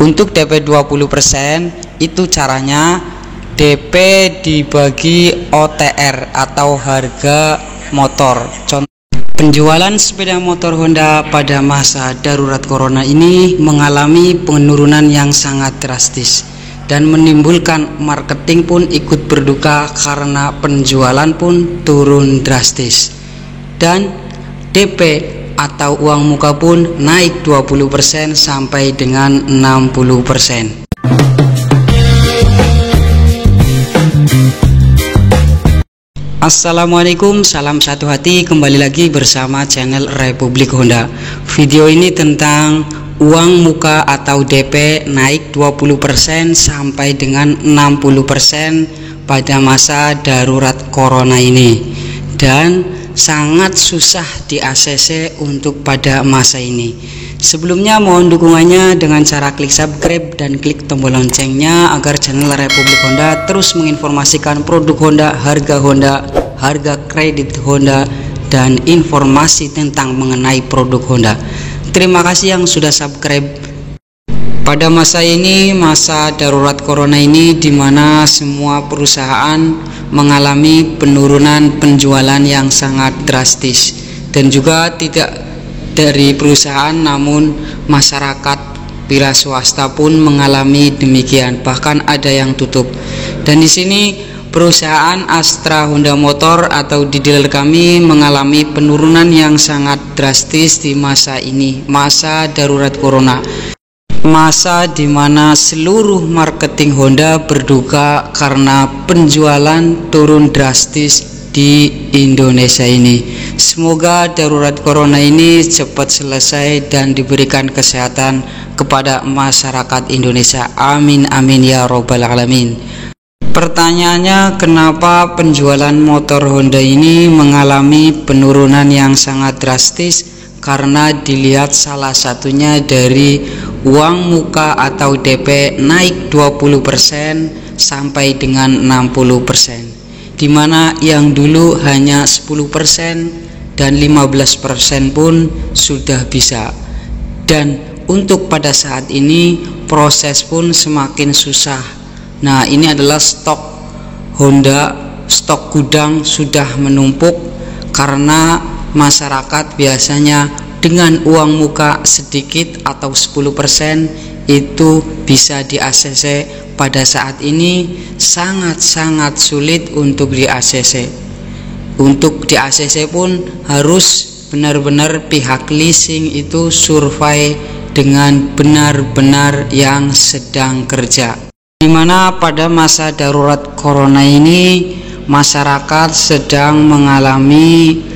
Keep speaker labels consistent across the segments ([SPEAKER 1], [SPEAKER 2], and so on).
[SPEAKER 1] Untuk DP 20% itu caranya DP dibagi OTR atau harga motor. Contoh, penjualan sepeda motor Honda pada masa darurat corona ini mengalami penurunan yang sangat drastis dan menimbulkan marketing pun ikut berduka karena penjualan pun turun drastis, dan DP atau uang muka pun naik 20% sampai dengan 60%. Assalamualaikum, salam satu hati, kembali lagi bersama channel Republik Honda. Video ini tentang uang muka atau DP naik 20% sampai dengan 60% pada masa darurat corona ini, dan sangat susah di ACC untuk pada masa ini. Sebelumnya mohon dukungannya dengan cara klik subscribe dan klik tombol loncengnya agar channel Republik Honda terus menginformasikan produk Honda, harga kredit Honda, dan informasi tentang mengenai produk Honda. Terima kasih yang sudah subscribe. Pada masa ini, masa darurat corona ini, di mana semua perusahaan mengalami penurunan penjualan yang sangat drastis, dan juga tidak dari perusahaan namun masyarakat pihak swasta pun mengalami demikian, bahkan ada yang tutup. Dan di sini perusahaan Astra Honda Motor atau di dealer kami mengalami penurunan yang sangat drastis di masa ini, masa darurat corona. Masa di mana seluruh marketing Honda berduka karena penjualan turun drastis di Indonesia ini. Semoga darurat corona ini cepat selesai dan diberikan kesehatan kepada masyarakat Indonesia. Amin amin ya robbal alamin. Pertanyaannya, kenapa penjualan motor Honda ini mengalami penurunan yang sangat drastis? Karena dilihat salah satunya dari uang muka atau DP naik 20% sampai dengan 60%, dimana yang dulu hanya 10% dan 15% pun sudah bisa. Dan untuk pada saat ini proses pun semakin susah. Nah, ini adalah stok Honda, stok gudang sudah menumpuk karena masyarakat biasanya dengan uang muka sedikit atau 10% itu bisa di ACC. Pada saat ini sangat-sangat sulit untuk di ACC. Untuk di ACC pun harus benar-benar pihak leasing itu survei dengan benar-benar yang sedang kerja, dimana pada masa darurat corona ini masyarakat sedang mengalami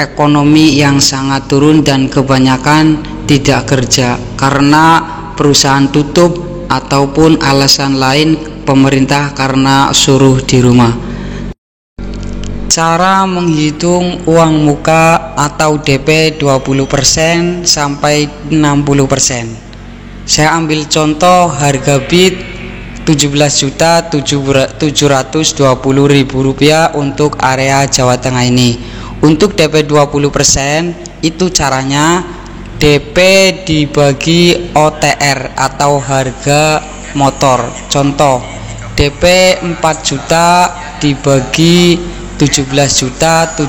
[SPEAKER 1] ekonomi yang sangat turun dan kebanyakan tidak kerja karena perusahaan tutup ataupun alasan lain pemerintah karena suruh di rumah. Cara menghitung uang muka atau DP 20% sampai 60%. Saya ambil contoh harga Beat 17.720.000 rupiah untuk area Jawa Tengah ini. Untuk DP 20% itu caranya DP dibagi OTR atau harga motor. Contoh, DP 4 juta dibagi 17.720.000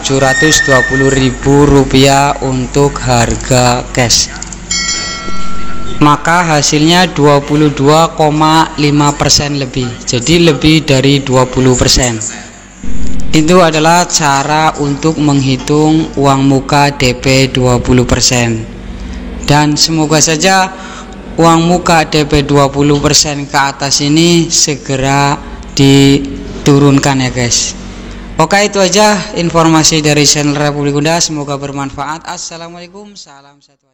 [SPEAKER 1] rupiah untuk harga cash, maka hasilnya 22,5% lebih, jadi lebih dari 20%. Itu adalah cara untuk menghitung uang muka DP 20%. Dan semoga saja uang muka DP 20% ke atas ini segera diturunkan ya guys. Oke, itu aja informasi dari channel Republik Honda, semoga bermanfaat. Assalamualaikum, salam satu.